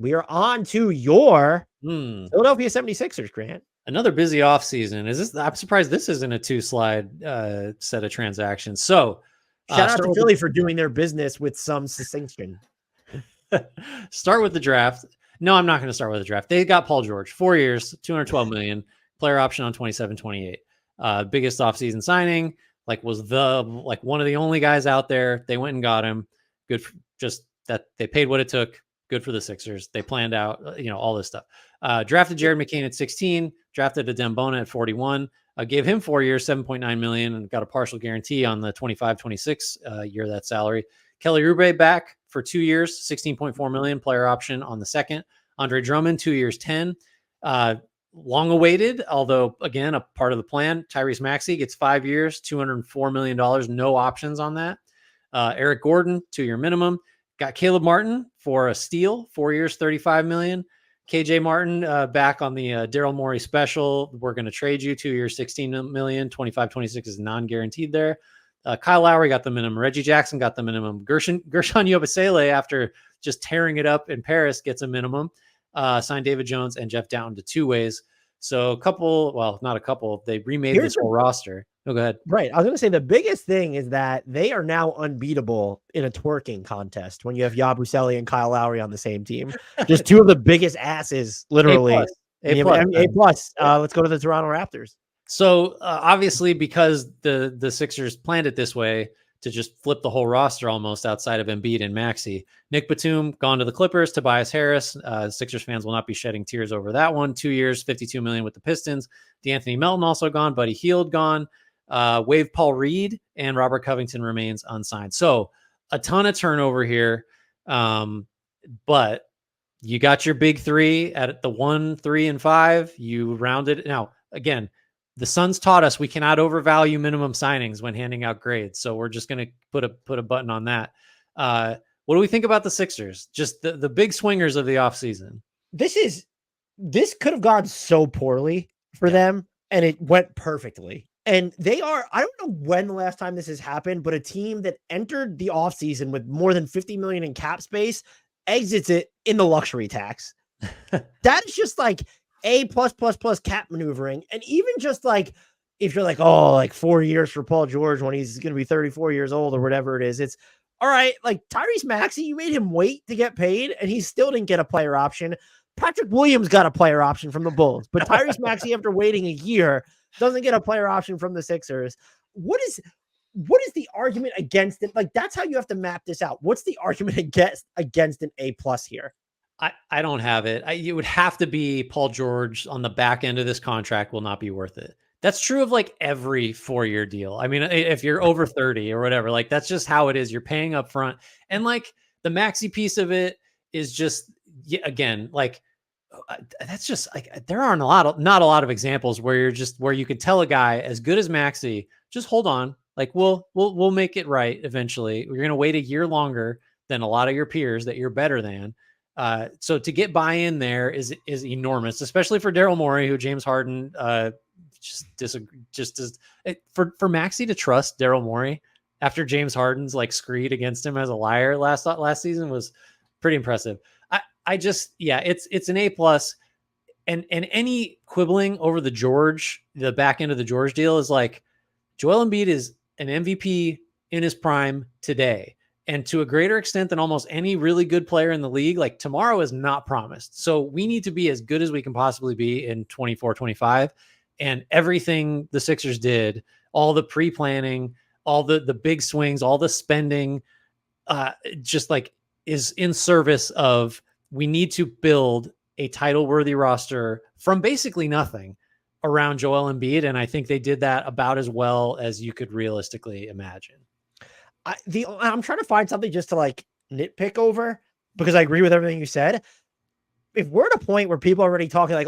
We are on to your Hmm. Philadelphia 76ers, Grant. Another busy offseason. I'm surprised this isn't a 2-slide set of transactions. So Shout out to Philly for doing their business with some succinction. Start with the draft. No, I'm not going to start with the draft. They got Paul George, 4 years, $212 million, player option on 27-28. Biggest offseason signing, was one of the only guys out there. They went and got him. Good for, just that they paid what it took. Good for the Sixers. They planned out, all this stuff. Drafted Jared McCain at 16, drafted Adem Bona at 41. Gave him 4 years, $7.9 million, and got a partial guarantee on the 25-26 year of that salary. Kelly Oubre back for 2 years, $16.4 million, player option on the second. Andre Drummond, 2 years, 10. Long awaited, although again, a part of the plan. Tyrese Maxey gets 5 years, $204 million, no options on that. Eric Gordon, 2-year minimum. Got Caleb Martin for a steal, 4 years, $35 million. KJ Martin back on the Daryl Morey special. We're going to trade you 2 years, $16 million. 25-26 is non-guaranteed there. Kyle Lowry got the minimum. Reggie Jackson got the minimum. Gershon Yabusele, after just tearing it up in Paris, gets a minimum. Signed David Jones and Jeff Down to two ways. So not a couple. They remade this whole roster. Oh, go ahead. Right. I was going to say the biggest thing is that they are now unbeatable in a twerking contest when you have Yabusele and Kyle Lowry on the same team. Just two of the biggest asses, literally. A+. Let's go to the Toronto Raptors. So obviously, because the Sixers planned it this way to just flip the whole roster almost outside of Embiid and Maxey. Nick Batum gone to the Clippers. Tobias Harris. Sixers fans will not be shedding tears over that one. 2 years, $52 million with the Pistons. DeAnthony Melton also gone. Buddy Hield gone. Waive Paul Reed, and Robert Covington remains unsigned. So a ton of turnover here. But you got your big three at the 1, 3, and 5. You rounded. Now, again, the Suns taught us we cannot overvalue minimum signings when handing out grades. So we're just going to put a button on that. What do we think about the Sixers? Just the big swingers of the offseason. This could have gone so poorly for them, and it went perfectly. And they are, I don't know when the last time this has happened, but a team that entered the offseason with more than $50 million in cap space exits it in the luxury tax. That is just like A+++ cap maneuvering. And even just like, if you're like, 4 years for Paul George when he's going to be 34 years old or whatever it is, it's all right. Like Tyrese Maxey, you made him wait to get paid and he still didn't get a player option. Patrick Williams got a player option from the Bulls, but Tyrese Maxey, after waiting a year, doesn't get a player option from the Sixers. What is the argument against it? Like, that's how you have to map this out. What's the argument against an A+ here? I don't have it. It would have to be Paul George on the back end of this contract will not be worth it. That's true of like every 4-year deal. I mean, if you're over 30 or whatever, like that's just how it is. You're paying up front. And like the Maxey piece of it is just, again, like that's just like, there aren't not a lot of examples where you could tell a guy as good as Maxey, just hold on. Like we'll make it right eventually. We're going to wait a year longer than a lot of your peers that you're better than. So to get buy-in there is enormous, especially for Daryl Morey, who James Harden for Maxey to trust Daryl Morey after James Harden's like screed against him as a liar last season was pretty impressive. It's an A+, and any quibbling over the back end of the George deal is like Joel Embiid is an MVP in his prime today. And to a greater extent than almost any really good player in the league, like tomorrow is not promised. So we need to be as good as we can possibly be in 24, 25. And everything the Sixers did, all the pre-planning, all the big swings, all the spending, just like is in service of, we need to build a title-worthy roster from basically nothing around Joel Embiid. And I think they did that about as well as you could realistically imagine. I'm trying to find something just to like nitpick over, because I agree with everything you said. If we're at a point where people are already talking like,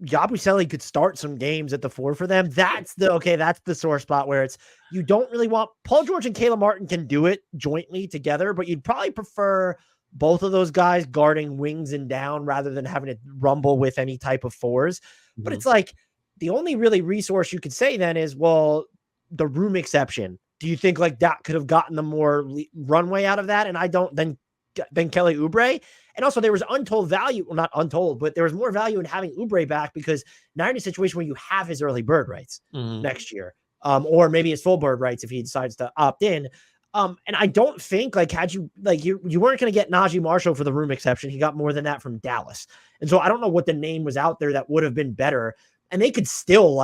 Yabusele could start some games at the 4 for them, that's the sore spot where it's, you don't really want Paul George and Caleb Martin can do it jointly together, but you'd probably prefer both of those guys guarding wings and down rather than having to rumble with any type of 4s. Mm-hmm. But it's like the only really resource you could say then is, well, the room exception. Do you think like that could have gotten them more runway out of that? And I don't, then Kelly Oubre. And also there was untold value, well, not untold, but there was more value in having Oubre back because now you're in a situation where you have his early bird rights next year. Or maybe his full bird rights if he decides to opt in. And I don't think had you weren't going to get Najee Marshall for the room exception. He got more than that from Dallas. And so I don't know what the name was out there that would have been better. And they could still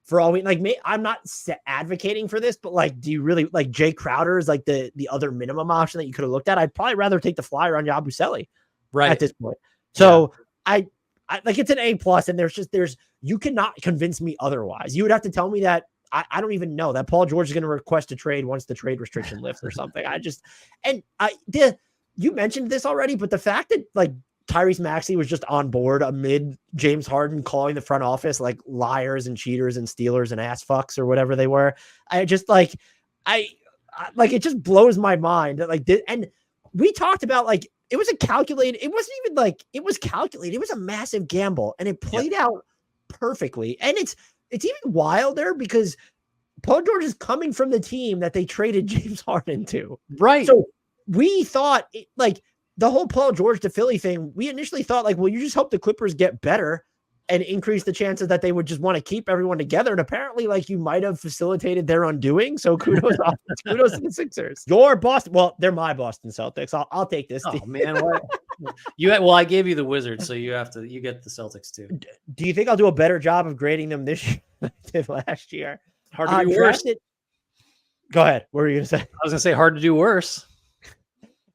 for all we I'm not advocating for this, but do you really Jay Crowder is the other minimum option that you could have looked at? I'd probably rather take the flyer on Yabusele at this point. So I it's an A+, and you cannot convince me otherwise. You would have to tell me that I don't even know that Paul George is going to request a trade once the trade restriction lifts or something. You mentioned this already, but the fact that Tyrese Maxey was just on board amid James Harden calling the front office liars and cheaters and stealers and ass fucks or whatever they were. I just it just blows my mind that and we talked about it was a calculated, it wasn't even it was calculated. It was a massive gamble and it played out perfectly. And it's even wilder because Paul George is coming from the team that they traded James Harden to. Right. So we thought the whole Paul George to Philly thing, we initially thought well, you just hope the Clippers get better and increase the chances that they would just want to keep everyone together. And apparently you might have facilitated their undoing. So kudos to the Sixers. Your Boston. Well, they're my Boston Celtics. I'll take this. Oh man. Well, I gave you the Wizards, so you get the Celtics too. Do you think I'll do a better job of grading them this year than I did last year? Hard to do worse. Go ahead. What were you going to say? I was going to say hard to do worse.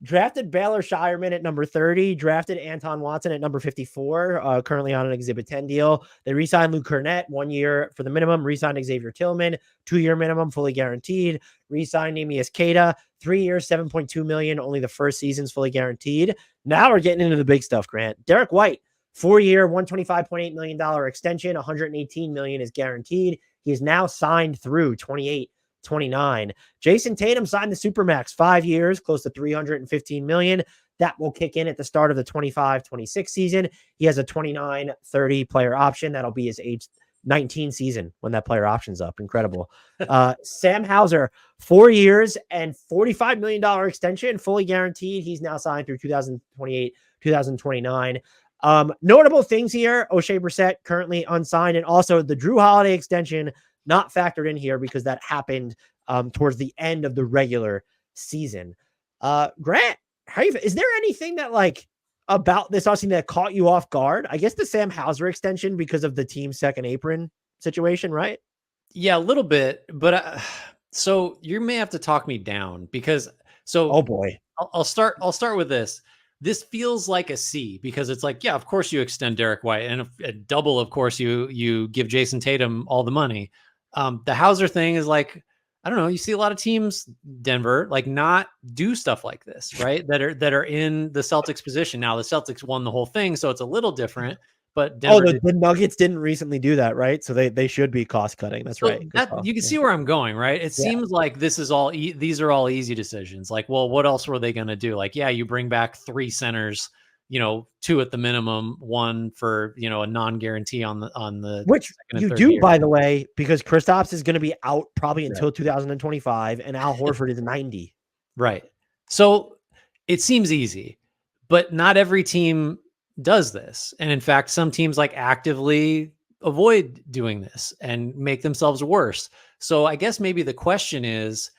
Drafted Baylor Shireman at number 30, drafted Anton Watson at number 54, currently on an Exhibit 10 deal. They re-signed Luke Cornett 1 year for the minimum, re-signed Xavier Tillman, 2-year minimum, fully guaranteed, re-signed Neemias Queta, 3 years, $7.2 million, only the first season's fully guaranteed. Now we're getting into the big stuff, Grant. Derek White, 4-year, $125.8 million extension, $118 million is guaranteed. He is now signed through 28-29. Jason Tatum signed the Supermax, 5 years, close to $315 million. That will kick in at the start of the 25-26 season. He has a 29-30 player option. That'll be his age 19 season when that player option's up. Incredible. Sam Hauser, 4 years and $45 million extension, fully guaranteed. He's now signed through 2028, 2029. Notable things here, O'Shea Brissett currently unsigned, and also the Drew Holiday extension not factored in here because that happened towards the end of the regular season. Grant, is there anything that about this offseason that caught you off guard? I guess the Sam Hauser extension because of the team's second apron situation, right? Yeah, a little bit, but so you may have to talk me down because oh boy, I'll start with this. This feels like a C because it's yeah, of course you extend Derek White, and a double, of course you give Jason Tatum all the money. The Hauser thing is I don't know. You see a lot of teams, Denver, not do stuff like this, right? That are in the Celtics position. Now the Celtics won the whole thing, so it's a little different. But Denver the Nuggets didn't recently do that, right? So they should be cost cutting. That's right. You can see where I'm going, right? It seems like this is all these are all easy decisions. Well, what else were they going to do? You bring back 3 centers, 2 at the minimum, 1 for a non-guarantee on the which you do year. By the way, because Kristaps is going to be out probably until 2025, and Al Horford is 90. Right. So it seems easy, but not every team does this. And in fact, some teams actively avoid doing this and make themselves worse. So I guess maybe the question is,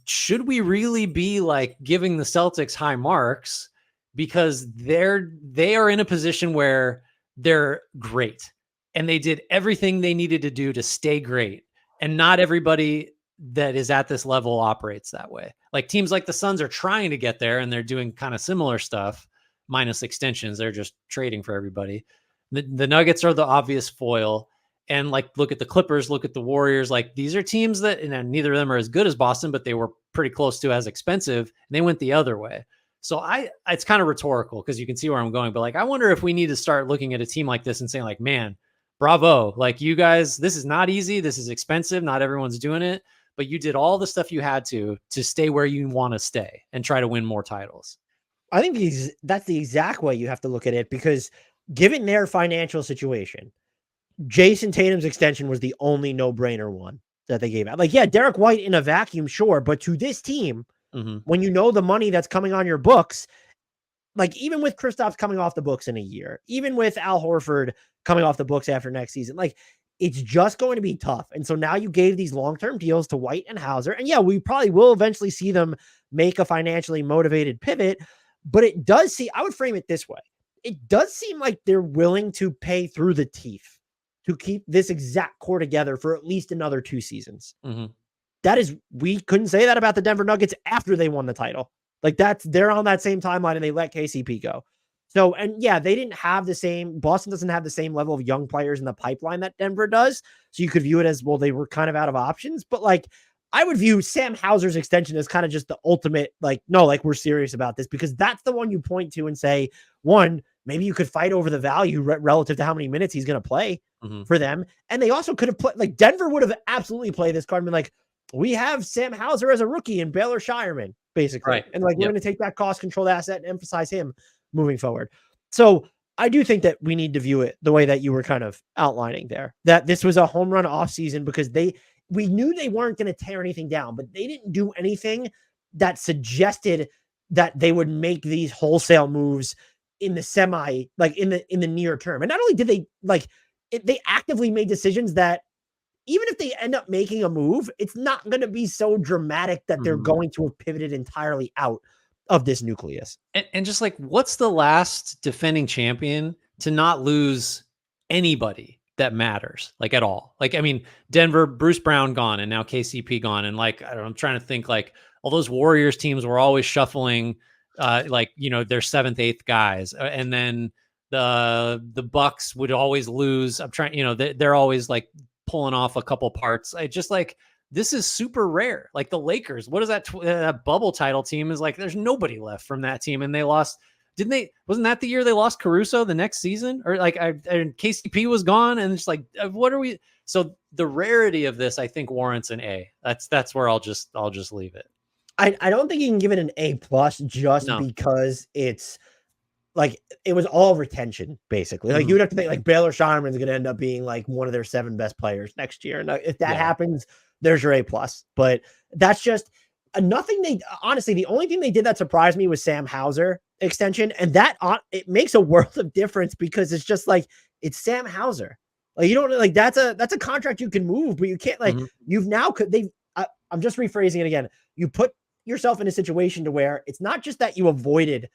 should we really be giving the Celtics high marks because they are in a position where they're great and they did everything they needed to do to stay great. And not everybody that is at this level operates that way. Teams like the Suns are trying to get there and they're doing kind of similar stuff. Minus extensions, they're just trading for everybody. The Nuggets are the obvious foil, and look at the Clippers, look at the Warriors. These are teams that, and neither of them are as good as Boston, but they were pretty close to as expensive, and they went the other way. So it's kind of rhetorical because you can see where I'm going, but I wonder if we need to start looking at a team like this and saying man, bravo, you guys, this is not easy, this is expensive, not everyone's doing it, but you did all the stuff you had to stay where you want to stay and try to win more titles. I think that's the exact way you have to look at it because given their financial situation, Jason Tatum's extension was the only no-brainer one that they gave out. Derek White in a vacuum, sure, but to this team, when you know the money that's coming on your books, like even with Kristaps coming off the books in a year, even with Al Horford coming off the books after next season, like it's just going to be tough. And so now you gave these long-term deals to White and Hauser. And yeah, we probably will eventually see them make a financially motivated pivot, but it does see, I would frame it this way. It does seem like they're willing to pay through the teeth to keep this exact core together for at least another 2 seasons. Mm-hmm. That is, we couldn't say that about the Denver Nuggets after they won the title. Like they're on that same timeline and they let KCP go. So, and yeah, they didn't have the same, Boston doesn't have the same level of young players in the pipeline that Denver does. So you could view it as, well, they were kind of out of options, but like, I would view Sam Hauser's extension as kind of just the ultimate, like, no, like we're serious about this, because that's the one you point to and say, one, maybe you could fight over the value relative to how many minutes he's going to play for them. And they also could have played, like Denver would have absolutely played this card and been like, we have Sam Hauser as a rookie and Baylor Shireman, basically. Right. And like, we're going to take that cost controlled asset and emphasize him moving forward. So I do think that we need to view it the way that you were kind of outlining there, that this was a home run offseason because we knew they weren't going to tear anything down, but they didn't do anything that suggested that they would make these wholesale moves in the in the near term. And not only did they they actively made decisions that even if they end up making a move, it's not going to be so dramatic that they're going to have pivoted entirely out of this nucleus. And just like, what's the last defending champion to not lose anybody that matters, like at all? Like, I mean, Denver, Bruce Brown gone, and now KCP gone. And like, I don't know, I'm trying to think, like all those Warriors teams were always shuffling, their 7th, 8th guys. And then the Bucks would always lose. I'm trying, they're always like pulling off a couple parts. I just like, this is super rare. Like the Lakers, what is that bubble title team is like, there's nobody left from that team. And they lost, wasn't that the year they lost Caruso the next season? Or like, and KCP was gone and it's like, what are we? So the rarity of this, I think warrants an A. That's where I'll just leave it. I don't think you can give it an A+ just because it's like, it was all retention, basically. Like you would have to think like Baylor Shireman is going to end up being like one of their 7 best players next year. And if that happens, there's your A+. But that's just nothing. Honestly, the only thing they did that surprised me was Sam Hauser extension. And that it makes a world of difference because it's just like, it's Sam Hauser. Like you don't like, that's a contract you can move, but you can't like, I'm just rephrasing it again. You put yourself in a situation to where it's not just that you avoided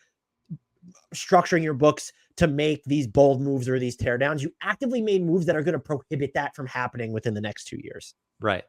structuring your books to make these bold moves or these teardowns. You actively made moves that are going to prohibit that from happening within the next 2 years. Right.